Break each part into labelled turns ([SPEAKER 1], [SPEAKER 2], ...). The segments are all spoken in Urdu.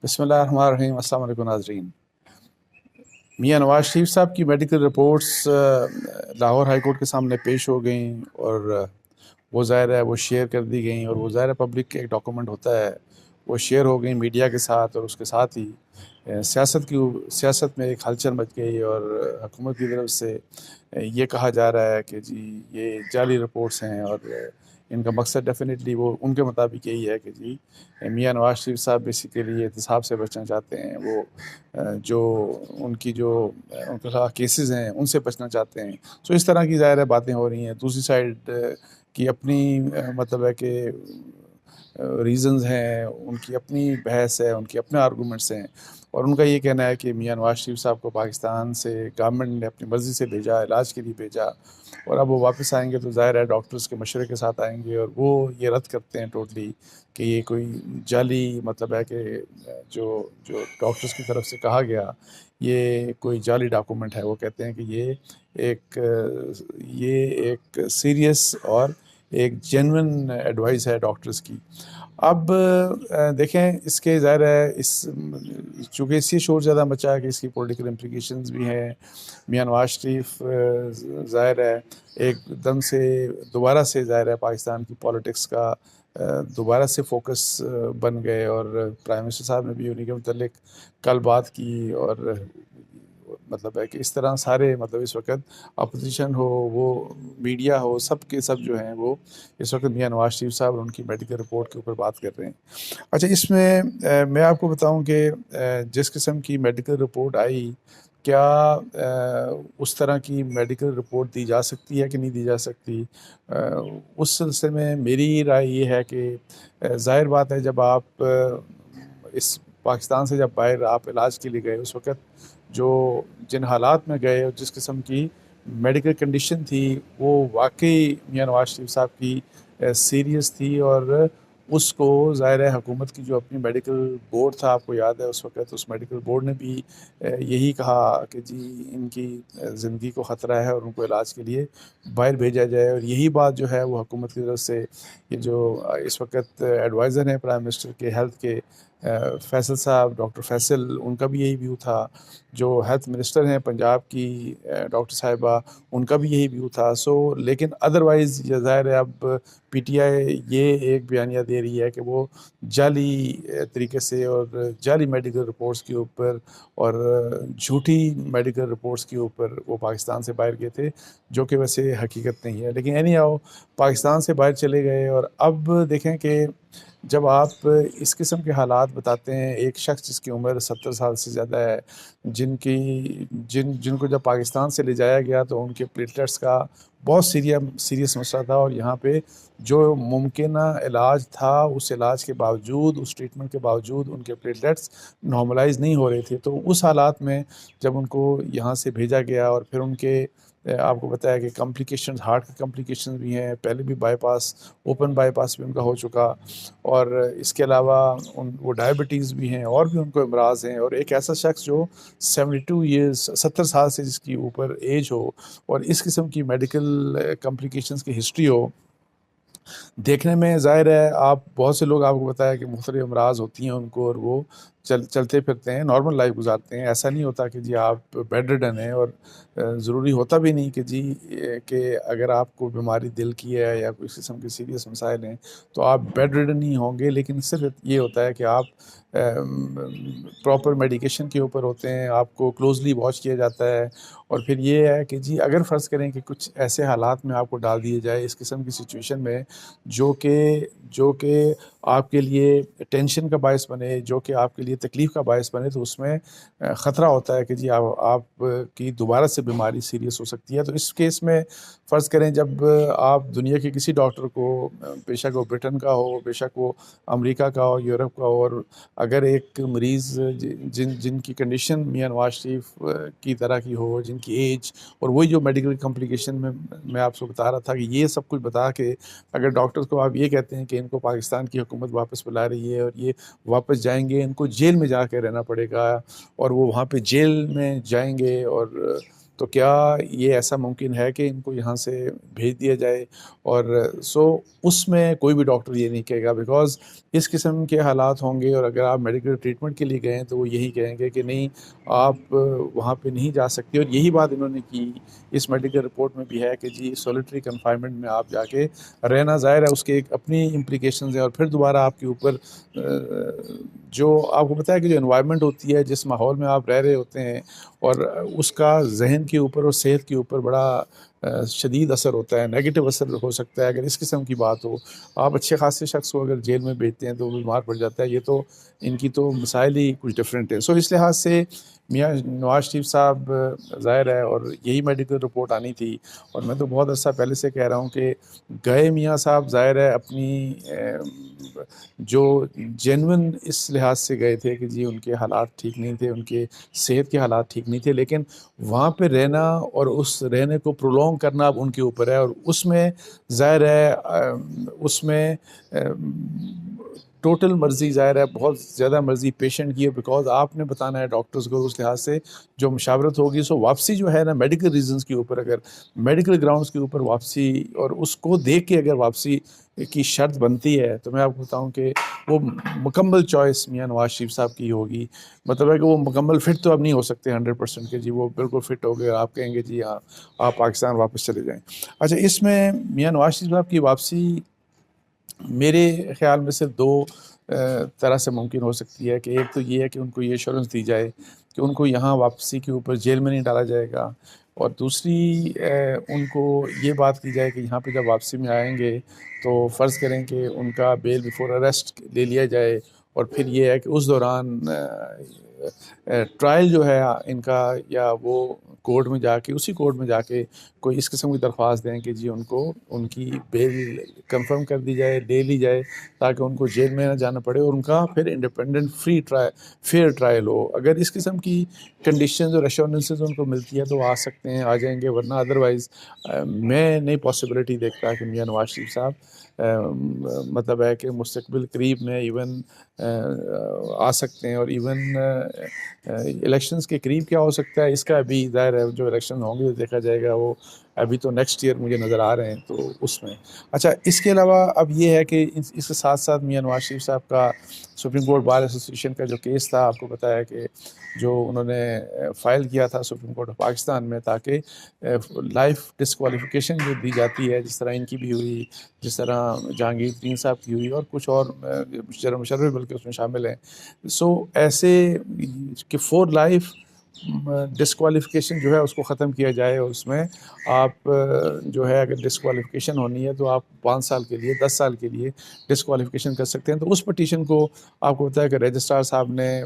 [SPEAKER 1] بسم اللہ الرحمن الرحیم۔ السلام علیکم ناظرین۔ میاں نواز شریف صاحب کی medical reports Lahore high court کے سامنے پیش ہو گئیں اور وہ ظاہر ہے وہ شیئر کر دی گئیں، اور وہ ظاہر ہے پبلک ایک ڈاکومنٹ ہوتا ہے، وہ شیئر ہو گئیں میڈیا کے ساتھ، اور اس کے ساتھ ہی سیاست میں ایک ہلچل مچ گئی، اور حکومت کی طرف سے یہ کہا جا رہا ہے کہ جی یہ جعلی رپورٹس ہیں، اور ان کا مقصد ڈیفینیٹلی وہ ان کے مطابق یہی ہے کہ جی میاں نواز شریف صاحب بیسیکلی احتساب سے بچنا چاہتے ہیں، وہ جو ان کے خلاف کیسز ہیں ان سے بچنا چاہتے ہیں۔ سو اس طرح کی ظاہر ہے باتیں ہو رہی ہیں۔ دوسری سائڈ کی اپنی مطلب ہے کہ ریزنز ہیں، ان کی اپنی بحث ہے، ان کے اپنے آرگومنٹس ہیں، اور ان کا یہ کہنا ہے کہ میاں نواز شریف صاحب کو پاکستان سے گورنمنٹ نے اپنی مرضی سے بھیجا، علاج کے لیے بھیجا، اور اب وہ واپس آئیں گے تو ظاہر ہے ڈاکٹرز کے مشورے کے ساتھ آئیں گے، اور وہ یہ رد کرتے ہیں ٹوٹلی کہ یہ کوئی جعلی مطلب ہے کہ جو ڈاکٹرز کی طرف سے کہا گیا یہ کوئی جعلی ڈاکومنٹ ہے۔ وہ کہتے ہیں کہ یہ ایک سیریس اور ایک جینون ایڈوائس ہے ڈاکٹرز کی۔ اب دیکھیں اس کے ظاہر ہے چونکہ اس سے شور زیادہ مچا ہے کہ اس کی پولیٹیکل امپلیکیشنز بھی ہیں۔ میاں نواز شریف ظاہر ہے ایک دم سے دوبارہ سے ظاہر ہے پاکستان کی پولیٹکس کا دوبارہ سے فوکس بن گئے، اور پرائم منسٹر صاحب نے بھی انہیں کے متعلق کل بات کی، اور مطلب ہے کہ اس طرح سارے مطلب اس وقت اپوزیشن ہو، وہ میڈیا ہو، سب کے سب جو ہیں وہ اس وقت میاں نواز شریف صاحب اور ان کی میڈیکل رپورٹ کے اوپر بات کر رہے ہیں۔ اچھا، اس میں میں آپ کو بتاؤں کہ جس قسم کی میڈیکل رپورٹ آئی، کیا اس طرح کی میڈیکل رپورٹ دی جا سکتی ہے کہ نہیں دی جا سکتی؟ اس سلسلے میں میری رائے یہ ہے کہ ظاہر بات ہے جب آپ اس پاکستان سے جب باہر آپ علاج کے لیے گئے، اس وقت جن حالات میں گئے اور جس قسم کی میڈیکل کنڈیشن تھی، وہ واقعی میاں نواز شریف صاحب کی سیریس تھی، اور اس کو ظاہر ہے حکومت کی جو اپنی میڈیکل بورڈ تھا، آپ کو یاد ہے اس وقت اس میڈیکل بورڈ نے بھی یہی کہا کہ جی ان کی زندگی کو خطرہ ہے اور ان کو علاج کے لیے باہر بھیجا جائے، اور یہی بات جو ہے وہ حکومت کی طرف سے یہ جو اس وقت ایڈوائزر ہیں پرائم منسٹر کے ہیلتھ کے فیصل صاحب، ڈاکٹر فیصل، ان کا بھی یہی ویو تھا۔ جو ہیلتھ منسٹر ہیں پنجاب کی ڈاکٹر صاحبہ، ان کا بھی یہی ویو تھا۔ لیکن ادروائز یہ ظاہر ہے اب پی ٹی آئی یہ ایک بیانیہ دے رہی ہے کہ وہ جعلی طریقے سے اور جعلی میڈیکل رپورٹس کے اوپر اور جھوٹی میڈیکل رپورٹس کے اوپر وہ پاکستان سے باہر گئے تھے، جو کہ ویسے حقیقت نہیں ہے۔ لیکن اینی ہاؤ پاکستان سے باہر چلے گئے، اور اب دیکھیں کہ جب آپ اس قسم کے حالات بتاتے ہیں، ایک شخص جس کی عمر 70 سال سے زیادہ ہے، جن کو جب پاکستان سے لے جایا گیا تو ان کے پلیٹلیٹس کا بہت سیریس مسئلہ تھا، اور یہاں پہ جو ممکنہ علاج تھا اس علاج کے باوجود، اس ٹریٹمنٹ کے باوجود ان کے پلیٹلیٹس نارملائز نہیں ہو رہے تھے۔ تو اس حالات میں جب ان کو یہاں سے بھیجا گیا، اور پھر ان کے آپ کو بتایا کہ کمپلیکیشنز، ہارٹ کی کمپلیکیشنز بھی ہیں، پہلے بھی بائی پاس، اوپن بائی پاس بھی ان کا ہو چکا، اور اس کے علاوہ وہ ڈائبٹیز بھی ہیں، اور بھی ان کو امراض ہیں، اور ایک ایسا شخص جو 72 ایئرز 70 سال سے جس کی اوپر ایج ہو، اور اس قسم کی میڈیکل کمپلیکیشنز کی ہسٹری ہو، دیکھنے میں ظاہر ہے آپ بہت سے لوگ آپ کو بتایا کہ مختلف امراض ہوتی ہیں ان کو، اور وہ چلتے پھرتے ہیں، نارمل لائف گزارتے ہیں۔ ایسا نہیں ہوتا کہ جی آپ بیڈ ریڈن ہیں، اور ضروری ہوتا بھی نہیں کہ جی کہ اگر آپ کو بیماری دل کی ہے یا کوئی قسم کے سیریس مسائل ہیں تو آپ بیڈ ریڈن ہی ہوں گے، لیکن صرف یہ ہوتا ہے کہ آپ پراپر میڈیکیشن کے اوپر ہوتے ہیں، آپ کو کلوزلی واچ کیا جاتا ہے، اور پھر یہ ہے کہ جی اگر فرض کریں کہ کچھ ایسے حالات میں آپ کو ڈال دیے جائے اس قسم کی سچویشن میں جو کہ آپ کے لیے ٹینشن کا باعث بنے، جو کہ آپ کے لیے تکلیف کا باعث بنے، تو اس میں خطرہ ہوتا ہے کہ جی آپ کی دوبارہ سے بیماری سیریس ہو سکتی ہے۔ تو اس کیس میں فرض کریں جب آپ دنیا کے کسی ڈاکٹر کو، بے شک وہ برٹن کا ہو، بے شک وہ امریکہ کا ہو، یورپ کا ہو، اور اگر ایک مریض جن کی کنڈیشن میاں نواز شریف کی طرح کی ہو، جن کی ایج، اور وہی جو میڈیکل کمپلیکیشن میں آپ کو بتا رہا تھا کہ یہ سب کچھ بتا کے اگر ڈاکٹرز کو آپ یہ کہتے ہیں کہ ان کو پاکستان کی حکومت واپس بلا رہی ہے اور یہ واپس جائیں گے، ان کو جیل میں جا کے رہنا پڑے گا، اور وہ وہاں پہ جیل میں جائیں گے، اور تو کیا یہ ایسا ممکن ہے کہ ان کو یہاں سے بھیج دیا جائے؟ اور اس میں کوئی بھی ڈاکٹر یہ نہیں کہے گا، بیکاز اس قسم کے حالات ہوں گے، اور اگر آپ میڈیکل ٹریٹمنٹ کے لیے گئے تو وہ یہی کہیں گے کہ نہیں آپ وہاں پہ نہیں جا سکتے. اور یہی بات انہوں نے کی اس میڈیکل رپورٹ میں بھی ہے کہ جی سولیٹری کنفائنمنٹ میں آپ جا کے رہنا، ظاہر ہے اس کے ایک اپنی امپلیکیشنز ہیں، اور پھر دوبارہ آپ کے اوپر جو آپ کو پتہ ہے کہ جو انوائرمنٹ ہوتی ہے، جس ماحول میں آپ رہ رہے ہوتے ہیں، اور اس کا ذہن کے اوپر اور صحت کے اوپر بڑا شدید اثر ہوتا ہے، نیگیٹو اثر ہو سکتا ہے. اگر اس قسم کی بات ہو، آپ اچھے خاصے شخص کو اگر جیل میں بھیجتے ہیں تو وہ بیمار پڑ جاتا ہے. یہ تو ان کی تو مسائل ہی کچھ ڈفرینٹ ہیں. سو اس لحاظ سے میاں نواز شریف صاحب ظاہر ہے، اور یہی میڈیکل رپورٹ آنی تھی. اور میں تو بہت عرصہ پہلے سے کہہ رہا ہوں کہ گئے میاں صاحب ظاہر ہے اپنی جو جینون اس لحاظ سے گئے تھے کہ جی ان کے حالات ٹھیک نہیں تھے، ان کے صحت کے حالات ٹھیک نہیں تھے، لیکن وہاں پہ رہنا اور اس رہنے کو پرولونگ کرنا اب ان کے اوپر ہے. اور اس میں ظاہر ہے اس میں ٹوٹل مرضی ظاہر ہے، بہت زیادہ مرضی پیشنٹ کی ہے، بیکاز آپ نے بتانا ہے ڈاکٹرز کو اس لحاظ سے جو مشاورت ہوگی. سو واپسی جو ہے نا میڈیکل ریزنز کے اوپر، اگر میڈیکل گراؤنڈز کے اوپر واپسی اور اس کو دیکھ کے اگر واپسی کی شرط بنتی ہے، تو میں آپ کو بتاؤں کہ وہ مکمل چوائس میاں نواز شریف صاحب کی ہوگی. مطلب ہے کہ وہ مکمل فٹ تو اب نہیں ہو سکتے 100% کہ جی وہ بالکل فٹ ہو گئے، آپ کہیں گے جی ہاں آپ پاکستان واپس چلے جائیں. اچھا، اس میں میاں نواز شریف صاحب کی واپسی میرے خیال میں صرف دو طرح سے ممکن ہو سکتی ہے. کہ ایک تو یہ ہے کہ ان کو یہ ایشورنس دی جائے کہ ان کو یہاں واپسی کے اوپر جیل میں نہیں ڈالا جائے گا، اور دوسری ان کو یہ بات کی جائے کہ یہاں پہ جب واپسی میں آئیں گے تو فرض کریں کہ ان کا بیل بیفور اریسٹ لے لیا جائے، اور پھر یہ ہے کہ اس دوران ٹرائل جو ہے ان کا، یا وہ کورٹ میں جا کے اسی کورٹ میں جا کے کوئی اس قسم کی درخواست دیں کہ جی ان کو ان کی بیل کنفرم کر دی جائے، لے لی جائے، تاکہ ان کو جیل میں نہ جانا پڑے، اور ان کا پھر انڈیپینڈنٹ فیئر ٹرائل ہو. اگر اس قسم کی کنڈیشنز اور ایشورنسز ان کو ملتی ہے تو آ سکتے ہیں، آ جائیں گے، ورنہ ادروائز میں نہیں پاسبلٹی دیکھتا کہ میاں نواز شریف صاحب مطلب ہے کہ مستقبل قریب میں ایون آ سکتے ہیں. اور ایون الیکشنز کے قریب کیا ہو سکتا ہے اس کا ابھی ظاہر ہے جو الیکشن ہوں گے دیکھا جائے گا. وہ ابھی تو نیکسٹ ایئر مجھے نظر آ رہے ہیں تو اس میں. اچھا، اس کے علاوہ اب یہ ہے کہ اس کے ساتھ ساتھ میاں نواز شریف صاحب کا سپریم کورٹ بار ایسوسیشن کا جو کیس تھا، آپ کو پتہ ہے کہ جو انہوں نے فائل کیا تھا سپریم کورٹ آف پاکستان میں، تاکہ لائف ڈسکوالیفیکیشن جو دی جاتی ہے، جس طرح ان کی بھی ہوئی، جس طرح جہانگیر ترین صاحب کی ہوئی، اور کچھ اور مشرف بلکہ اس میں شامل ہیں. سو ایسے کہ فور لائف ڈسکوالیفیکیشن جو ہے اس کو ختم کیا جائے، اور اس میں آپ جو ہے اگر ڈسکوالیفیکیشن ہونی ہے تو آپ 5 سال کے لیے 10 سال کے لیے ڈسکوالیفیکیشن کر سکتے ہیں. تو اس پٹیشن کو آپ کو پتہ ہے کہ رجسٹرار صاحب نے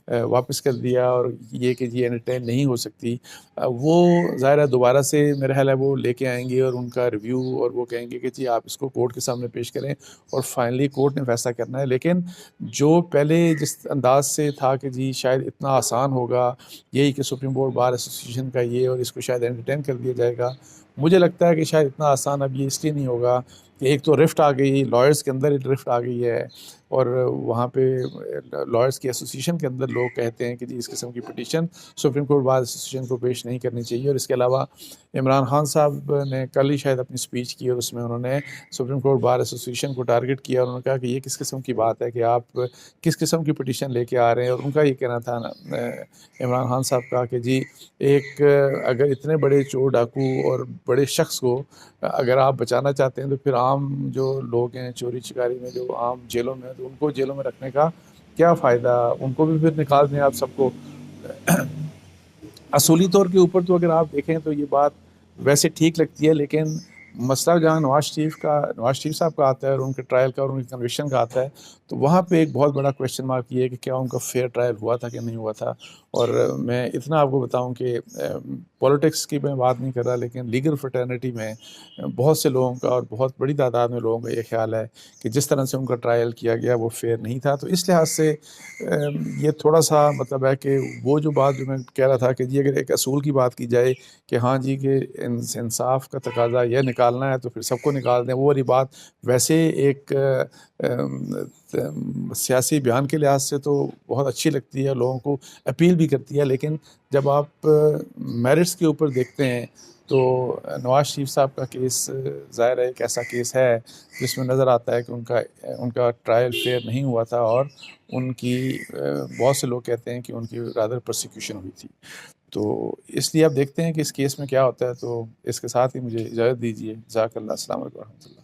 [SPEAKER 1] واپس کر دیا، اور یہ کہ جی انٹرٹین نہیں ہو سکتی. وہ ظاہر ہے دوبارہ سے میرا خیال ہے وہ لے کے آئیں گے، اور ان کا ریویو، اور وہ کہیں گے کہ جی آپ اس کو کورٹ کے سامنے پیش کریں، اور فائنلی کورٹ نے فیصلہ کرنا ہے. لیکن جو پہلے جس انداز سے تھا کہ جی شاید اتنا آسان ہوگا یہی کہ سپریم کورٹ بار ایسوسیشن کا یہ، اور اس کو شاید انٹرٹین کر دیا جائے گا، مجھے لگتا ہے کہ شاید اتنا آسان اب یہ اس لیے نہیں ہوگا کہ ایک تو رفٹ آ گئی، لائرز کے اندر رفٹ آ گئی ہے، اور وہاں پہ لائرز کی ایسوسیشن کے اندر لوگ کہتے ہیں کہ جی اس قسم کی petition supreme court bar association کو پیش نہیں کرنی چاہیے. اور اس کے علاوہ عمران خان صاحب نے کل ہی شاید اپنی اسپیچ کی، اور اس میں انہوں نے سپریم کورٹ بار ایسوسیشن کو ٹارگٹ کیا، اور انہوں نے کہا کہ یہ کس قسم کی بات ہے کہ آپ کس قسم کی پٹیشن لے کے آ رہے ہیں. اور ان کا یہ کہنا تھا عمران خان صاحب کا کہ جی ایک اگر اتنے بڑے چور ڈاکو اور بڑے شخص کو اگر آپ بچانا چاہتے ہیں تو پھر عام جو لوگ ہیں چوری چکاری میں جو عام جیلوں میں ہیں تو ان کو جیلوں میں رکھنے کا کیا فائدہ، ان کو بھی پھر نکال دیں آپ سب کو. اصولی طور کے اوپر تو اگر آپ دیکھیں تو یہ بات ویسے ٹھیک لگتی ہے، لیکن مسئلہ جہاں نواز شریف صاحب کا آتا ہے، اور ان کے ٹرائل کا اور ان کی کنوکشن کا آتا ہے، تو وہاں پہ ایک بہت بڑا کویشچن مارک یہ ہے کہ کیا ان کا فیئر ٹرائل ہوا تھا کہ نہیں ہوا تھا. اور میں اتنا آپ کو بتاؤں کہ پولیٹکس کی میں بات نہیں کر رہا، لیکن لیگل فرٹرنیٹی میں بہت سے لوگوں کا اور بہت بڑی تعداد میں لوگوں کا یہ خیال ہے کہ جس طرح سے ان کا ٹرائل کیا گیا وہ فیئر نہیں تھا. تو اس لحاظ سے یہ تھوڑا سا مطلب ہے کہ وہ جو بات جو میں کہہ رہا تھا کہ جی اگر ایک اصول کی بات کی جائے کہ ہاں جی کہ انصاف کا تقاضا یہ نکالنا ہے تو پھر سب کو نکال دیں، وہ والی بات ویسے ایک سیاسی بیان کے لحاظ سے تو بہت اچھی لگتی ہے، لوگوں کو اپیل بھی کرتی ہے، لیکن جب آپ میرٹس کے اوپر دیکھتے ہیں تو نواز شریف صاحب کا کیس ظاہر ہے ایک ایسا کیس ہے جس میں نظر آتا ہے کہ ان کا ٹرائل فیئر نہیں ہوا تھا، اور ان کی بہت سے لوگ کہتے ہیں کہ ان کی رادر پرسیکیوشن ہوئی تھی. تو اس لیے اب دیکھتے ہیں کہ اس کیس میں کیا ہوتا ہے. تو اس کے ساتھ ہی مجھے اجازت دیجیے. جزاک اللہ. السلام علیکم و رحمۃ اللہ.